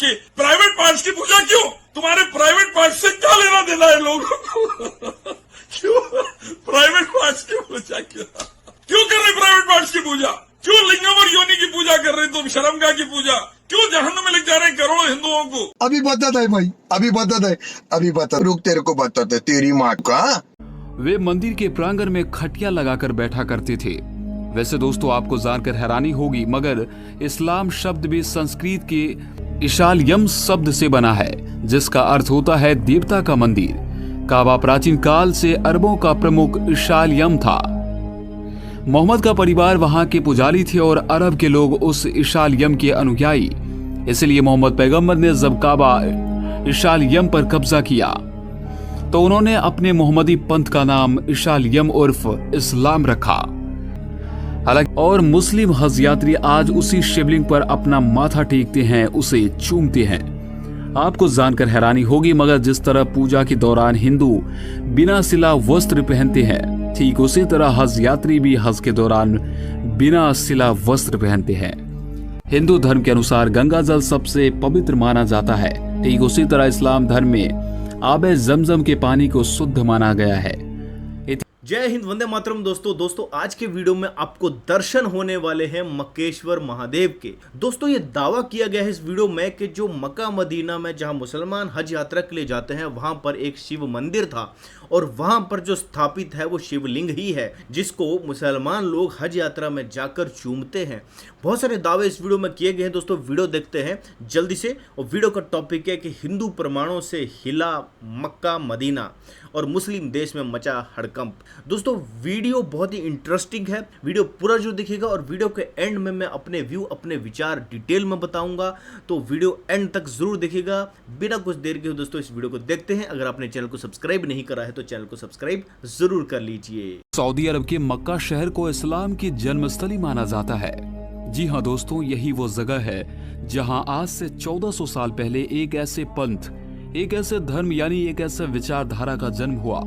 कि private parts की पूजा क्यों? तुम्हारे प्राइवेट पार्ट्स से क्या लेना देना है लोगों को? क्यों प्राइवेट पार्ट्स की पूजा क्यों कर रहे? प्राइवेट पार्ट्स की पूजा क्यों? लिंगम और योनि की पूजा कर रहे तुम, शर्मगाह की पूजा क्यों? जहन्नुम में लग जा रहे करोड़ों हिंदुओं को। अभी बताता है भाई, अभी बताता है, अभी बता, रुक तेरे को बताते तेरी माँ का। वे मंदिर के प्रांगण में खटिया लगाकर बैठा करते थे। वैसे दोस्तों आपको जानकर हैरानी होगी, मगर इस्लाम शब्द भी संस्कृत के इशालयम शब्द से बना है, जिसका अर्थ होता है देवता का मंदिर। काबा प्राचीन काल से अरबों का प्रमुख इशालयम था। मोहम्मद का परिवार वहां के पुजारी थे और अरब के लोग उस इशालयम के अनुयायी। इसलिए मोहम्मद पैगंबर ने जब काबा इशालयम पर कब्जा किया तो उन्होंने अपने मोहम्मदी पंथ का नाम इशालयम उर्फ इस्लाम रखा। हालांकि और मुस्लिम हज यात्री आज उसी शिवलिंग पर अपना माथा टेकते हैं, उसे चूमते हैं। आपको जानकर हैरानी होगी, मगर जिस तरह पूजा के दौरान हिंदू बिना सिला वस्त्र पहनते हैं, ठीक उसी तरह हज यात्री भी हज के दौरान बिना सिला वस्त्र पहनते हैं। हिंदू धर्म के अनुसार गंगा जल सबसे पवित्र माना जाता है। ठीक उसी तरह इस्लाम धर्म में आबे जमजम के पानी को शुद्ध माना गया है। जय हिंद, वंदे मातरम। दोस्तों आज के वीडियो में आपको दर्शन होने वाले हैं मक्केश्वर महादेव के। दोस्तों ये दावा किया गया है इस वीडियो में कि जो मक्का मदीना में जहां मुसलमान हज यात्रा के लिए जाते हैं, वहां पर एक शिव मंदिर था और वहां पर जो स्थापित है वो शिवलिंग ही है, जिसको मुसलमान लोग हज यात्रा में जाकर चूमते हैं। बहुत सारे दावे इस वीडियो में किए गए हैं। दोस्तों वीडियो देखते हैं जल्दी से। और वीडियो का टॉपिक है कि हिंदू प्रमाणों से हिला मक्का मदीना और मुस्लिम देश में मचा हड़कंप। दोस्तों वीडियो बहुत ही इंटरेस्टिंग है, वीडियो पूरा जो दिखेगा और वीडियो के एंड में मैं अपने व्यू, अपने विचार डिटेल में बताऊंगा, तो वीडियो एंड तक जरूर देखिएगा। बिना कुछ देर के दोस्तों इस वीडियो को देखते हैं। अगर आपने चैनल को सब्सक्राइब नहीं करा है तो चैनल को सब्सक्राइब जरूर कर लीजिए। सऊदी अरब के मक्का शहर को इस्लाम की जन्मस्थली माना जाता है। जी हाँ दोस्तों, यही वो जगह है जहाँ आज से 1400 साल पहले एक ऐसे पंथ, एक ऐसे धर्म यानी एक ऐसे विचारधारा का जन्म हुआ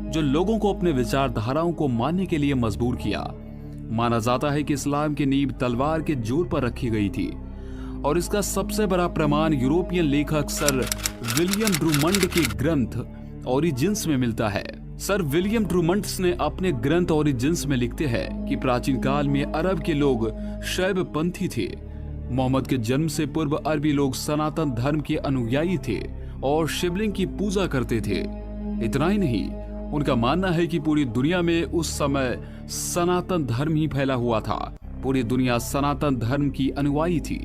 जो लोगों को अपने विचारधाराओं को मानने के लिए मजबूर किया। माना जाता है कि इस्लाम की नींव तलवार के जोर पर रखी गई थी और इसका सबसे बड़ा प्रमाण यूरोपियन लेखक सर विलियम ड्रूमंड के ग्रंथ ओरिजिन्स में मिलता है। सर विलियम ड्रूमंड्स ने अपने ग्रंथ ओरिजिन्स में लिखते हैं कि प्राचीन काल में अरब के लोग शैव पंथी थे। मोहम्मद के जन्म से पूर्व अरबी लोग सनातन धर्म के अनुयायी थे और शिवलिंग की पूजा करते थे। इतना ही नहीं, उनका मानना है कि पूरी दुनिया में उस समय सनातन धर्म ही फैला हुआ था। पूरी दुनिया सनातन धर्म की अनुयायी थी।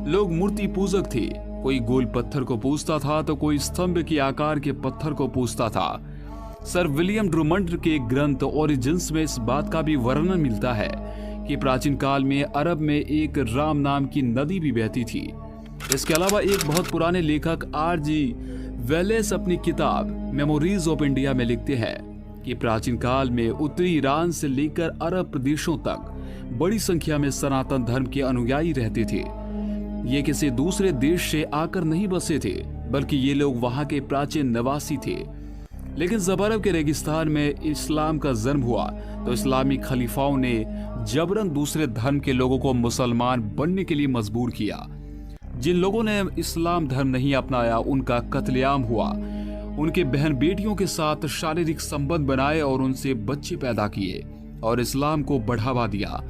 लोग मूर्ति पूजक थे। कोई गोल पत्थर को पूजता था तो कोई स्तंभ के आकार के पत्थर को पूजता था। सर विलियम ड्रूमंड के ग्रंथ ओरिजिन्स में इस बात का भी वर्णन मिलता है कि प्राचीन काल में अरब में एक राम नाम की नदी भी बहती थी। इसके अलावा एक बहुत पुराने लेखक R.G. वेलेस अपनी किताब मेमोरीज ऑफ इंडिया में लिखते हैं कि प्राचीन काल में उत्तरी ईरान से लेकर अरब प्रदेशों तक बड़ी संख्या में सनातन धर्म के अनुयायी रहते थे। ये किसी दूसरे देश से आकर नहीं बसे थे, बल्कि ये लोग वहां के प्राचीन निवासी थे। लेकिन जब अरब के रेगिस्तान में इस्लाम का जन्म हुआ तो इस्लामी खलीफाओं ने जबरन दूसरे धर्म के लोगों को मुसलमान बनने के लिए मजबूर किया। जिन लोगों ने इस्लाम धर्म नहीं अपनाया उनका कत्लेआम हुआ। उनके बहन बेटियों के साथ शारीरिक संबंध बनाए और उनसे बच्चे पैदा किए और इस्लाम को बढ़ावा दिया।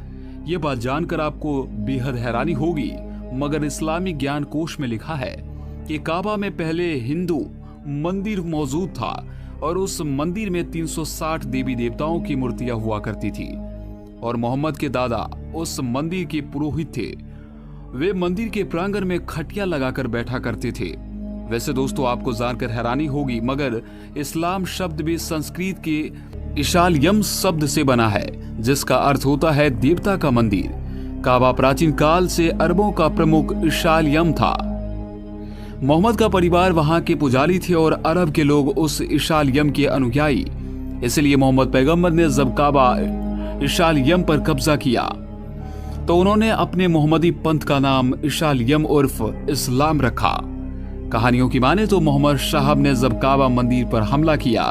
ये बात जानकर आपको बेहद हैरानी होगी, मगर इस्लामी ज्ञान कोश में लिखा है कि काबा में पहले हिंदू मंदिर मौजूद था और उस मंदिर में 360 देवी देवताओं की मूर्तियां हुआ करती थी और मोहम्मद के दादा उस मंदिर के पुरोहित थे। वे मंदिर के प्रांगण में खटिया लगाकर बैठा करते थे। वैसे दोस्तों आपको जानकर हैरानी होगी, मगर इस्लाम शब्द भी संस्कृत के इशालयम शब्द से बना है, जिसका अर्थ होता है देवता का मंदिर। काबा प्राचीन काल से अरबों का प्रमुख इशालयम था। मोहम्मद का परिवार वहां के पुजारी थे और अरब के लोग उस इशालयम के अनुयायी। इसलिए मोहम्मद पैगंबर ने जब काबा इशालयम पर कब्जा किया तो उन्होंने अपने मोहम्मदी पंथ का नाम इशालयम उर्फ इस्लाम रखा। कहानियों की माने तो मोहम्मद साहब ने जब काबा मंदिर पर हमला किया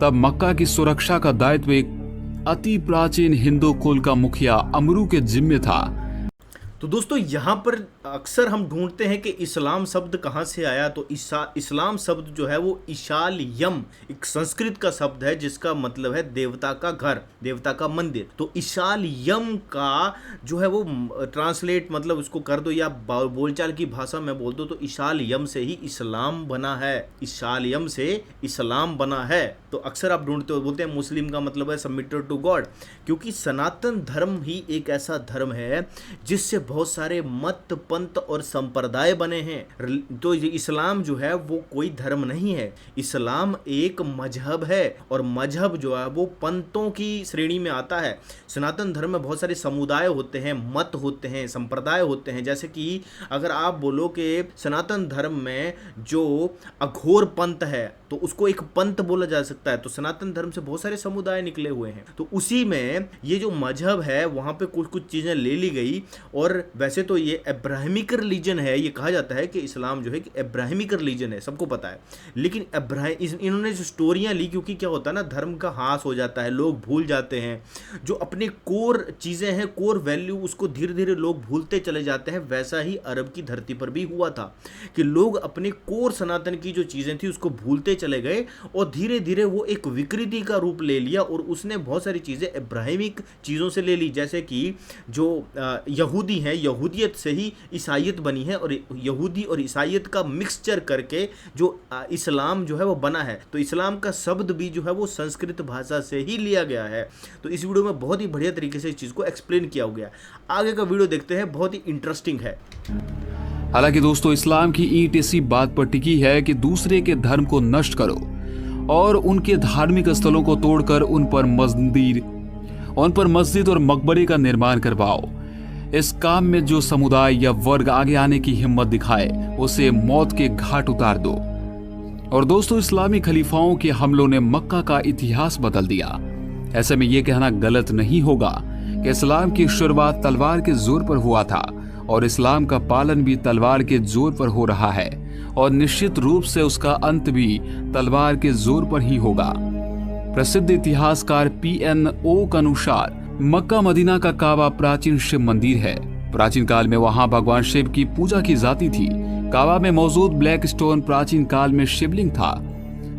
तब मक्का की सुरक्षा का दायित्व एक अति प्राचीन हिंदू कुल का मुखिया अमरू के जिम्मे था। तो दोस्तों यहाँ पर अक्सर हम ढूंढते हैं कि इस्लाम शब्द कहाँ से आया, तो इस्लाम शब्द जो है वो इशालयम एक संस्कृत का शब्द है जिसका मतलब है देवता का घर, देवता का मंदिर। तो इशालयम का जो है वो ट्रांसलेट मतलब उसको कर दो या बोलचाल की भाषा में बोल दो तो इशालयम से ही इस्लाम बना है, इशालयम से इस्लाम बना है। तो अक्सर आप ढूंढते हो, बोलते हैं मुस्लिम का मतलब है सबमिटेड टू गॉड, क्योंकि सनातन धर्म ही एक ऐसा धर्म है जिससे बहुत सारे मत पंथ और संप्रदाय बने हैं। तो इस्लाम जो है वो कोई धर्म नहीं है, इस्लाम एक मजहब है और मजहब जो है वो पंथों की श्रेणी में आता है। सनातन धर्म में बहुत सारे समुदाय होते हैं, मत होते हैं, संप्रदाय होते हैं। जैसे कि अगर आप बोलो कि सनातन धर्म में जो अघोर पंथ है तो उसको एक पंथ बोला जा सकता है। तो सनातन धर्म से बहुत सारे समुदाय निकले हुए हैं, तो उसी में ये जो मजहब है वहाँ पे कुछ कुछ चीज़ें ले ली गई। और वैसे तो ये अब्राहमिक रिलीजन है, ये कहा जाता है कि इस्लाम जो है कि अब्राहमिक रिलीजन है, सबको पता है। लेकिन इन्होंने जो स्टोरियाँ ली, क्योंकि क्या होता है ना, धर्म का ह्रास हो जाता है, लोग भूल जाते हैं जो अपने कोर चीज़ें हैं, कोर वैल्यू, उसको धीरे धीरे लोग भूलते चले जाते हैं। वैसा ही अरब की धरती पर भी हुआ था कि लोग अपने कोर सनातन की जो चीज़ें थी उसको भूलते चले गए और धीरे धीरे वो एक विकृति का रूप ले लिया और उसने बहुत सारी चीज़ें अब्राहमिक चीज़ों से ले ली। जैसे कि जो यहूदी हैं, यहूदियत से ही ईसाईयत बनी है और यहूदी और ईसाईयत का मिक्सचर करके जो इस्लाम जो है वो बना है। तो इस्लाम का शब्द भी जो है वो संस्कृत भाषा से ही लिया गया है। तो इस वीडियो में बहुत ही बढ़िया तरीके से इस चीज़ को एक्सप्लेन किया गया। आगे का वीडियो देखते हैं, बहुत ही इंटरेस्टिंग है। हालांकि दोस्तों, इस्लाम की ईंट इसी बात पर टिकी है कि दूसरे के धर्म को नष्ट करो और उनके धार्मिक स्थलों को तोड़कर उन पर मस्जिद और मकबरे का निर्माण करवाओ। इस काम में जो समुदाय या वर्ग आगे आने की हिम्मत दिखाए उसे मौत के घाट उतार दो। और दोस्तों, इस्लामी खलीफाओं के हमलों ने मक्का का इतिहास बदल दिया। ऐसे में यह कहना गलत नहीं होगा कि इस्लाम की शुरुआत तलवार के जोर पर हुआ था और इस्लाम का पालन भी तलवार के जोर पर हो रहा है और निश्चित रूप से उसका अंत भी तलवार के जोर पर ही होगा। प्रसिद्ध इतिहासकार PN ओक अनुसार मक्का मदीना का काबा प्राचीन शिव मंदिर है। प्राचीन काल में वहां भगवान शिव की पूजा की जाती थी। काबा में मौजूद ब्लैक स्टोन प्राचीन काल में शिवलिंग था।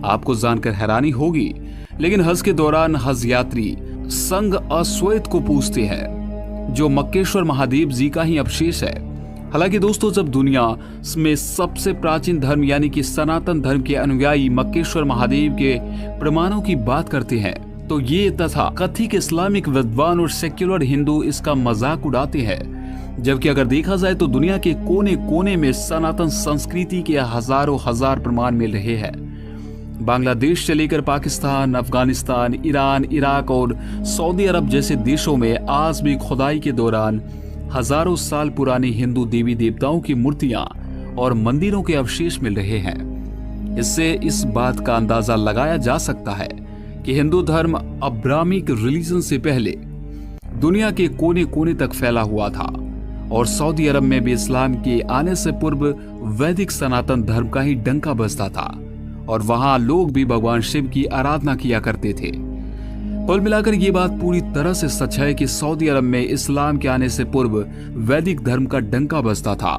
आपको जानकर हैरानी होगी, लेकिन हज के दौरान हज यात्री संग अश्वेत को पूजते हैं जो मक्केश्वर महादेव जी का ही अवशेष है। हालांकि दोस्तों, जब दुनिया में सबसे प्राचीन धर्म यानी कि सनातन धर्म के अनुयायी मक्केश्वर महादेव के प्रमाणों की बात करते हैं तो ये तथा कथित इस्लामिक विद्वान और सेक्युलर हिंदू इसका मजाक उड़ाते हैं। जबकि अगर देखा जाए तो दुनिया के कोने कोने में सनातन संस्कृति के हजारों हजार प्रमाण मिल रहे हैं। बांग्लादेश से लेकर पाकिस्तान, अफगानिस्तान, ईरान, इराक और सऊदी अरब जैसे देशों में आज भी खुदाई के दौरान हजारों साल पुरानी हिंदू देवी देवताओं की मूर्तियां और मंदिरों के अवशेष मिल रहे हैं। इससे इस बात का अंदाजा लगाया जा सकता है कि हिंदू धर्म अब्राहमिक रिलीजन से पहले दुनिया के कोने कोने तक फैला हुआ था और सऊदी अरब में भी इस्लाम के आने से पूर्व वैदिक सनातन धर्म का ही डंका बजता था और वहां लोग भी भगवान शिव की आराधना किया करते थे। कुल मिलाकर ये बात पूरी तरह से सच है कि सऊदी अरब में इस्लाम के आने से पूर्व वैदिक धर्म का डंका बजता था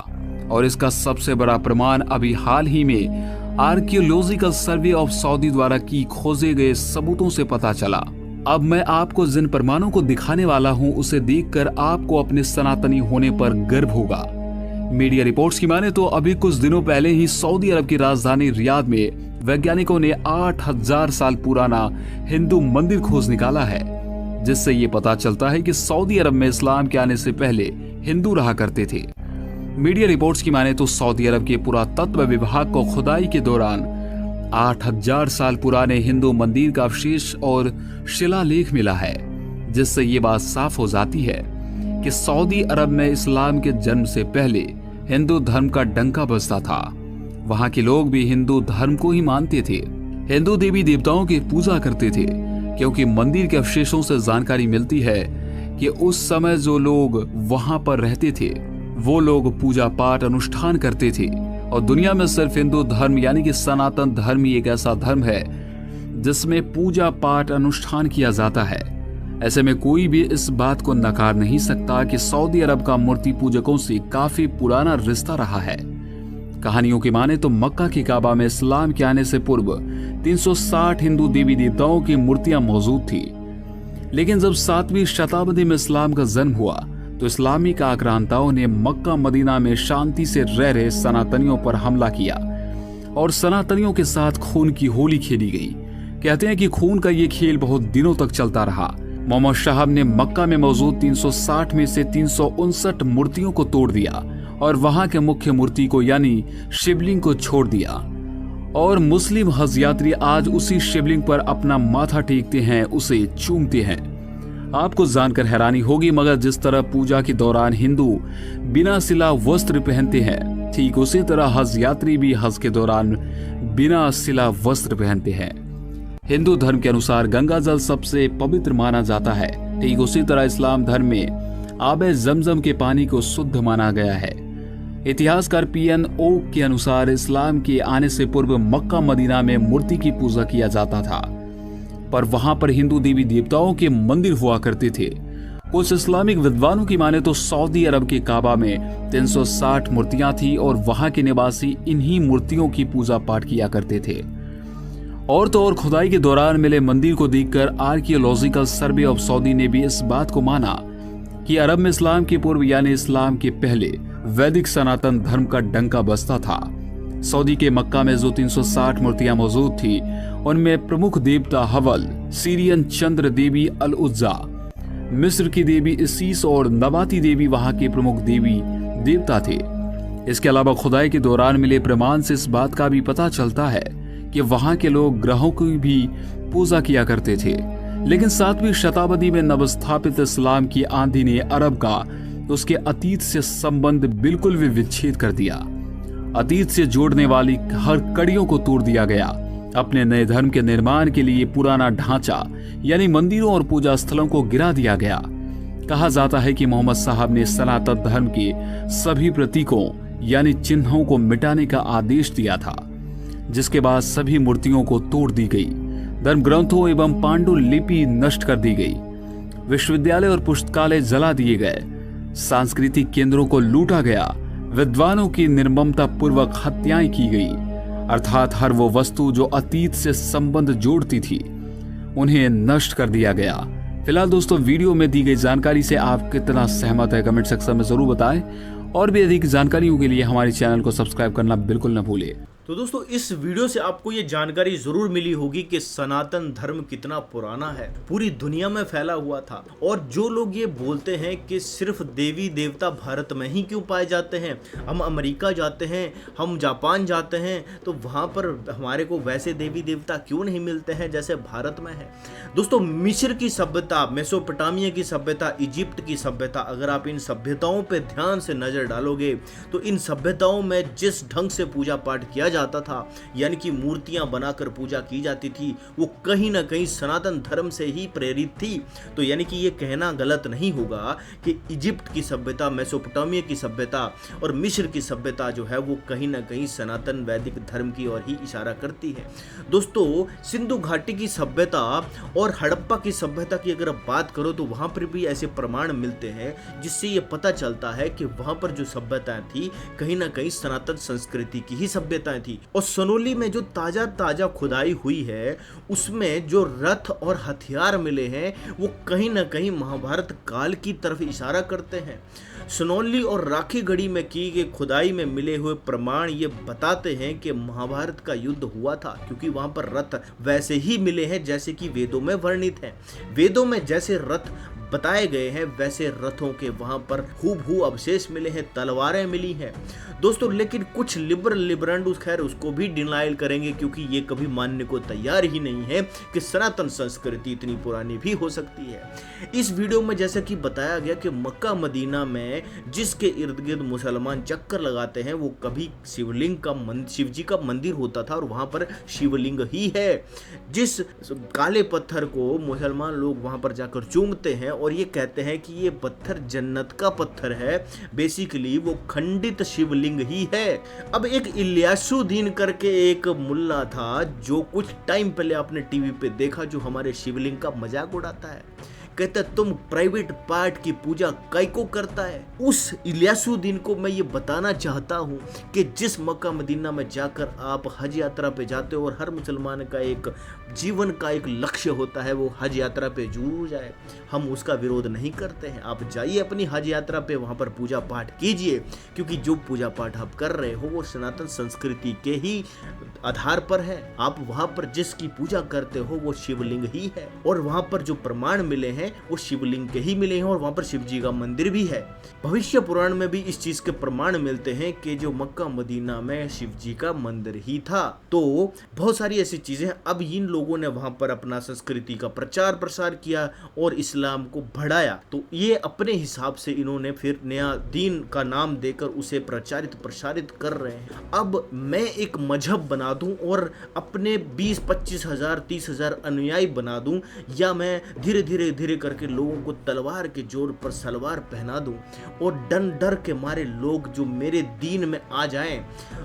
और इसका सबसे बड़ा प्रमाण अभी हाल ही में आर्कियोलॉजिकल सर्वे ऑफ सऊदी द्वारा की खोजे गए सबूतों से पता चला। अब मैं आपको जिन प्रमाणों को दिखाने वाला हूं उसे देखकर आपको अपने सनातनी होने पर गर्व होगा। मीडिया रिपोर्ट्स की माने तो अभी कुछ दिनों पहले ही सऊदी अरब की राजधानी रियाद में वैज्ञानिकों ने 8000 साल पुराना हिंदू मंदिर खोज निकाला है, जिससे ये पता चलता है कि सऊदी अरब में इस्लाम के आने से पहले हिंदू रहा करते थे। मीडिया रिपोर्ट्स की माने तो सऊदी अरब के पुरातत्व विभाग को खुदाई के दौरान 8000 साल पुराने हिंदू मंदिर का अवशेष और शिलालेख मिला है, जिससे ये बात साफ हो जाती है कि सऊदी अरब में इस्लाम के जन्म से पहले हिंदू धर्म का डंका बजता था। वहां के लोग भी हिंदू धर्म को ही मानते थे, हिंदू देवी देवताओं की पूजा करते थे, क्योंकि मंदिर के अवशेषों से जानकारी मिलती है कि उस समय जो लोग वहां पर रहते थे वो लोग पूजा पाठ अनुष्ठान करते थे। और दुनिया में सिर्फ हिंदू धर्म यानी कि सनातन धर्म ही एक ऐसा धर्म है जिसमें पूजा पाठ अनुष्ठान किया जाता है। ऐसे में कोई भी इस बात को नकार नहीं सकता कि सऊदी अरब का मूर्ति पूजकों से काफी पुराना रिश्ता रहा है। कहानियों की माने तो मक्का की काबा में इस्लाम के आने से पूर्व 360 हिंदू देवी देवताओं की मूर्तियां मौजूद थी। लेकिन जब 7वीं शताब्दी में इस्लाम का जन्म हुआ तो इस्लामिक आक्रांताओं ने मक्का मदीना में शांति से रह रहे सनातनियों पर हमला किया और सनातनियों के साथ खून की होली खेली गई। कहते हैं कि खून का ये खेल बहुत दिनों तक चलता रहा। मोहम्मद शाहब ने मक्का में मौजूद 360 में से 359 मूर्तियों को तोड़ दिया और वहां के मुख्य मूर्ति को यानी शिवलिंग को छोड़ दिया। और मुस्लिम हज यात्री आज उसी शिवलिंग पर अपना माथा टेकते हैं, उसे चूमते हैं। आपको जानकर हैरानी होगी, मगर जिस तरह पूजा के दौरान हिंदू बिना सिला वस्त्र पहनते हैं, ठीक उसी तरह हज यात्री भी हज के दौरान बिना सिला वस्त्र पहनते हैं। हिंदू धर्म के अनुसार गंगा जल सबसे पवित्र माना जाता है। ठीक उसी तरह इस्लाम धर्म में आबे जमजम के पानी को शुद्ध माना गया है। इतिहासकार PNO के अनुसार इस्लाम के आने से पूर्व मक्का मदीना में मूर्ति की पूजा किया जाता था, पर वहां पर हिंदू देवी देवताओं के मंदिर हुआ करते थे। कुछ इस्लामिक विद्वानों की माने तो सऊदी अरब के काबा में 360 मूर्तियां थी और वहां के निवासी इन्हीं मूर्तियों की पूजा पाठ किया करते थे। और तो और खुदाई के दौरान मिले मंदिर को देखकर आर्कियोलॉजिकल सर्वे ऑफ सऊदी ने भी इस बात को माना कि अरब में इस्लाम के पूर्व यानी इस्लाम के पहले वैदिक सनातन धर्म का डंका बजता था। सऊदी के मक्का में जो 360 मूर्तियां मौजूद थी, उनमें प्रमुख देवता हवल, सीरियन चंद्र देवी अल उज्जा, मिस्र की देवी इसीस और नबाती देवी वहां के प्रमुख देवी देवता थे। इसके अलावा खुदाई के दौरान मिले प्रमाण से इस बात का भी पता चलता है कि वहां के लोग ग्रहों की भी पूजा किया करते थे। लेकिन 7वीं शताब्दी में नवस्थापित इस्लाम की आंधी ने अरब का उसके अतीत से संबंध बिल्कुल भी विच्छेद कर दिया। अतीत से जोड़ने वाली हर कड़ियों को तोड़ दिया गया। अपने नए धर्म के निर्माण के लिए पुराना ढांचा यानी मंदिरों और पूजा स्थलों को गिरा दिया गया। कहा जाता है कि मोहम्मद साहब ने सनातन धर्म के सभी प्रतीकों यानी चिन्हों को मिटाने का आदेश दिया था, जिसके बाद सभी मूर्तियों को तोड़ दी गई, धर्म ग्रंथों एवं पांडुलिपि नष्ट कर दी गई, विश्वविद्यालय और पुस्तकालय जला दिए गए, सांस्कृतिक केंद्रों को लूटा गया, विद्वानों की निर्ममता पूर्वक हत्याएं की गई, अर्थात हर वो वस्तु जो अतीत से संबंध जोड़ती थी उन्हें नष्ट कर दिया गया। फिलहाल दोस्तों, वीडियो में दी गई जानकारी से आप कितना सहमत है कमेंट सेक्शन में जरूर बताएं और भी अधिक जानकारियों के लिए हमारे चैनल को सब्सक्राइब करना बिल्कुल न भूलें। तो दोस्तों, इस वीडियो से आपको ये जानकारी जरूर मिली होगी कि सनातन धर्म कितना पुराना है, पूरी दुनिया में फैला हुआ था। और जो लोग ये बोलते हैं कि सिर्फ देवी देवता भारत में ही क्यों पाए जाते हैं, हम अमेरिका जाते हैं, हम जापान जाते हैं, तो वहाँ पर हमारे को वैसे देवी देवता क्यों नहीं मिलते हैं जैसे भारत में है। दोस्तों, मिस्र की सभ्यता, मेसोपोटामिया की सभ्यता, इजिप्ट की सभ्यता, अगर आप इन सभ्यताओं पर ध्यान से नजर डालोगे तो इन सभ्यताओं में जिस ढंग से पूजा पाठ किया जाता था, यानी कि मूर्तियां बनाकर पूजा की जाती थी, वो कहीं ना कहीं सनातन धर्म से ही प्रेरित थी। तो यानी कि ये कहना गलत नहीं होगा कि इजिप्ट की सभ्यता, मेसोपोटामिया की सभ्यता और मिस्र की सभ्यता जो है वो कहीं ना कहीं सनातन वैदिक धर्म की ओर ही इशारा करती है। दोस्तों, सिंधु घाटी की सभ्यता और हड़प्पा की सभ्यता की अगर बात करो तो वहां पर भी ऐसे प्रमाण मिलते हैं जिससे ये पता चलता है कि वहां पर जो सभ्यताएं थी कहीं ना कहीं सनातन संस्कृति की ही सभ्यताएं थी। और सनोली में जो ताजा खुदाई हुई है उसमें जो रथ और हथियार मिले हैं वो कहीं ना कहीं महाभारत काल की तरफ इशारा करते हैं। सनोली और राखीगढ़ी में की गई खुदाई में मिले हुए प्रमाण ये बताते हैं कि महाभारत का युद्ध हुआ था, क्योंकि वहां पर रथ वैसे ही मिले हैं जैसे कि वेदों में वर्णित हैं। वेदों में जैसे रथ बताए गए हैं वैसे रथों के वहां पर हूबहू अवशेष मिले हैं, तलवारें मिली हैं दोस्तों। लेकिन कुछ लिबरल खैर उसको भी डिनाइल करेंगे, क्योंकि ये कभी मानने को तैयार ही नहीं है कि सनातन संस्कृति इतनी पुरानी भी हो सकती है। इस वीडियो में जैसा कि बताया गया कि मक्का मदीना में जिसके इर्द गिर्द मुसलमान चक्कर लगाते हैं वो कभी शिव जी का मंदिर होता था और वहां पर शिवलिंग ही है, जिस काले पत्थर को मुसलमान लोग वहां पर जाकर चूमते हैं और ये कहते हैं कि ये पत्थर जन्नत का पत्थर है। बेसिकली वो खंडित शिवलिंग ही है। अब एक इलियासुद्दीन करके एक मुल्ला था जो कुछ टाइम पहले आपने टीवी पे देखा, जो हमारे शिवलिंग का मजाक उड़ाता है, कहता तुम प्राइवेट पार्ट की पूजा काय को करता है। उस इलियासुद्दीन को मैं ये बताना चाहता हूँ कि जिस मक्का मदीना में जाकर आप हज यात्रा पे जाते हो और हर मुसलमान का एक जीवन का एक लक्ष्य होता है वो हज यात्रा पे जरूर जाए, हम उसका विरोध नहीं करते हैं। आप जाइए अपनी हज यात्रा पे, वहाँ पर पूजा पाठ कीजिए, क्योंकि जो पूजा पाठ आप कर रहे हो वो सनातन संस्कृति के ही आधार पर है। आप वहाँ पर जिसकी पूजा करते हो वो शिवलिंग ही है और वहाँ पर जो प्रमाण मिले हैं वो शिवलिंग के ही मिले हैं और वहाँ पर शिव जी का मंदिर भी है। भविष्य पुराण में भी इस चीज के प्रमाण मिलते हैं कि जो मक्का मदीना में शिव जी का मंदिर ही था। तो बहुत सारी ऐसी चीजें, अब इन लोगों ने वहां पर अपना संस्कृति का प्रचार प्रसार किया और इस्लाम को बढ़ाया, तो ये अपने हिसाब से इन्होंने फिर नया दीन का नाम देकर उसे प्रचारित प्रसारित कर रहे हैं। अब मैं एक मजहब बना दूं और अपने 20-25 हजार 30 हजार अनुयायी बना दूं, या मैं धीरे धीरे करके लोगों को तलवार के जोर पर सलवार पहना दूं और डर के मारे लोग जो मेरे दीन में आ जाएं,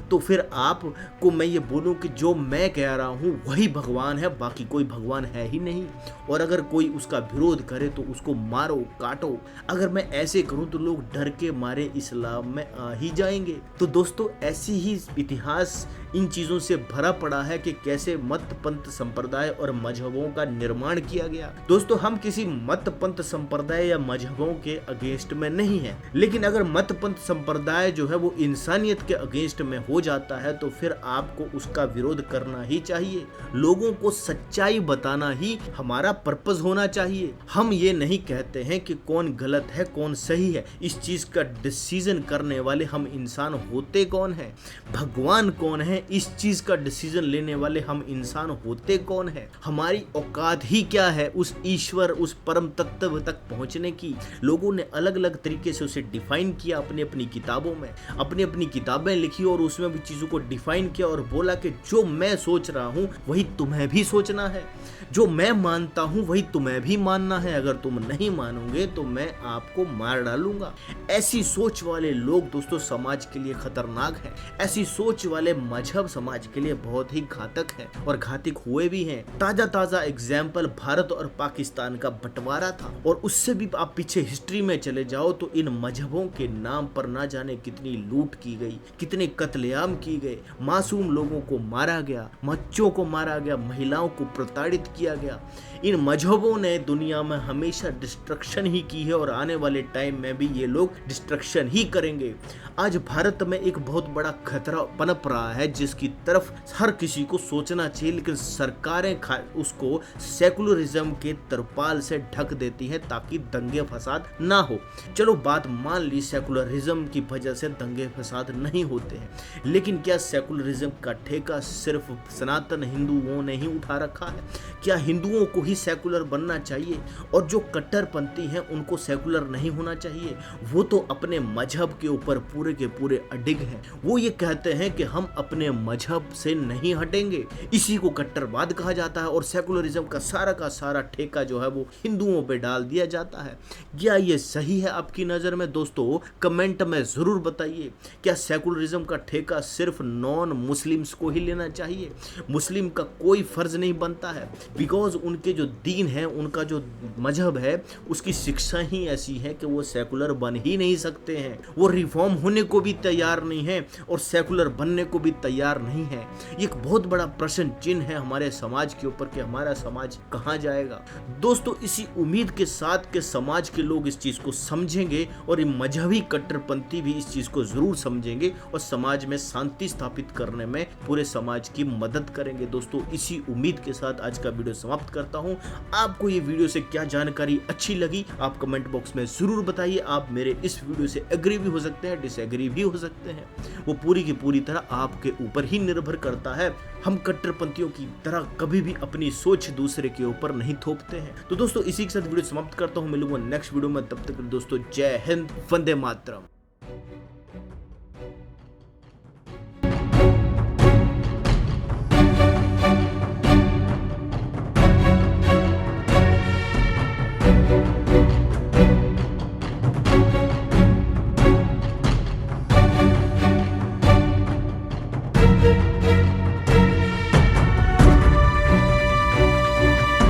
तो फिर आपको मैं ये बोलूं कि जो मैं कह रहा हूं वही भगवान है, बाकी कोई भगवान है ही नहीं। और अगर कोई उसका विरोध करे तो उसको मारो काटो। अगर मैं ऐसे करूं तो लोग डर के मारे इस्लाम में आ ही जाएंगे। तो दोस्तों ऐसी ही इतिहास इन चीजों से भरा पड़ा है कि कैसे मत पंथ संप्रदाय और मजहबों का निर्माण किया गया। दोस्तों हम किसी मत पंथ संप्रदाय या मजहबों के अगेंस्ट में नहीं है, लेकिन अगर मत पंथ संप्रदाय जो है वो इंसानियत के अगेंस्ट में हो जाता है तो फिर आपको उसका विरोध करना ही चाहिए। लोगों को सच्चाई बताना ही हमारा पर्पस होना चाहिए। हम ये नहीं कहते हैं कि कौन गलत है कौन सही है, इस चीज का डिसीजन करने वाले हम इंसान होते कौन है, भगवान कौन है, इस चीज का डिसीजन लेने वाले हम इंसान होते कौन है, हमारी औकात ही क्या है उस ईश्वर उस परम तत्व तक पहुंचने की। लोगों ने अलग अलग तरीके से उसे डिफाइन किया, अपनी अपनी किताबों में अपनी अपनी किताबें लिखी और उसमें भी चीजों को डिफाइन किया और बोला कि जो मैं सोच रहा हूं वही तुम्हें भी सोचना है, जो मैं मानता हूं वही तुम्हें भी मानना है, अगर तुम नहीं मानोगे तो मैं आपको मार डालूंगा। ऐसी सोच वाले लोग दोस्तों समाज के लिए खतरनाक है। ऐसी सोच वाले मजहब समाज के लिए बहुत ही घातक है और घातक हुए भी हैं। ताजा एग्जाम्पल भारत और पाकिस्तान का बंटवारा था, और उससे भी आप पीछे हिस्ट्री में चले जाओ तो इन मजहबों के नाम पर ना जाने कितनी लूट की गई, कितने कत्लेआम की गए, मासूम लोगों को मारा गया, बच्चों को मारा गया, महिलाओं को प्रताड़ित किया गया। इन मजहबों ने दुनिया में हमेशा डिस्ट्रक्शन ही की है और आने वाले टाइम में भी ये लोग डिस्ट्रक्शन ही करेंगे। आज भारत में एक बहुत बड़ा खतरा पनप रहा है जिसकी तरफ हर किसी को सोचना चाहिए, लेकिन सरकारें उसको सेकुलरिज्म के तरपाल से ढक देती हैं ताकि दंगे फसाद ना हो। चलो बात मान ली सेकुलरिज्म की वजह से दंगे फसाद नहीं होते हैं, लेकिन क्या सेकुलरिज्म का ठेका सिर्फ सनातन हिंदुओं ने ही उठा रखा है? क्या हिंदुओं को ही सेकुलर बनना चाहिए और जो कट्टरपंथी हैं उनको सेकुलर नहीं होना चाहिए? वो तो अपने मजहब के ऊपर पूरे के पूरे अडिग हैं। वो ये कहते हैं कि हम अपने मजहब से नहीं हटेंगे। इसी को कट्टरवाद कहा जाता है और सेकुलरिज्म का सारा ठेका जो है वो हिंदुओं पे डाल दिया जाता है। क्या ये सही है आपकी नजर में? दोस्तों कमेंट में जरूर बताइए। क्या सेकुलरिज्म का ठेका सिर्फ नॉन मुस्लिम्स को ही लेना चाहिए? मुस्लिम का कोई फर्ज नहीं बनता है, बिकॉज उनके जो दीन है, उनका जो मजहब है, उसकी शिक्षा ही ऐसी है कि वो सेकुलर बन ही नहीं सकते हैं। वो रिफॉर्म होने को भी तैयार नहीं है और सेकुलर बनने को भी तैयार नहीं है। ये एक बहुत बड़ा प्रश्न चिन्ह है हमारे समाज के ऊपर कि हमारा समाज कहाँ जाएगा। दोस्तों इसी उम्मीद के साथ कि समाज के लोग इस चीज को समझेंगे और ये मजहबी कट्टरपंथी भी इस चीज को जरूर समझेंगे और समाज में शांति स्थापित करने में पूरे समाज की मदद करेंगे। दोस्तों इसी उम्मीद के साथ आज का वीडियो समाप्त करता हूं। आपको ये वीडियो से क्या जानकारी अच्छी लगी आप कमेंट बॉक्स में जरूर बताइए। आप मेरे इस वीडियो से एग्री भी हो सकते हैं, डिसएग्री भी हो सकते हैं, वो पूरी की पूरी तरह आपके ऊपर ही निर्भर करता है। हम कट्टरपंथियों की तरह कभी भी अपनी सोच दूसरे के ऊपर नहीं थोपते हैं। तो दोस्तों इसी के साथ वीडियो समाप्त करता हूं। मिलूंगा नेक्स्ट वीडियो में, तब तक दोस्तों जय हिंद, वंदे मातरम।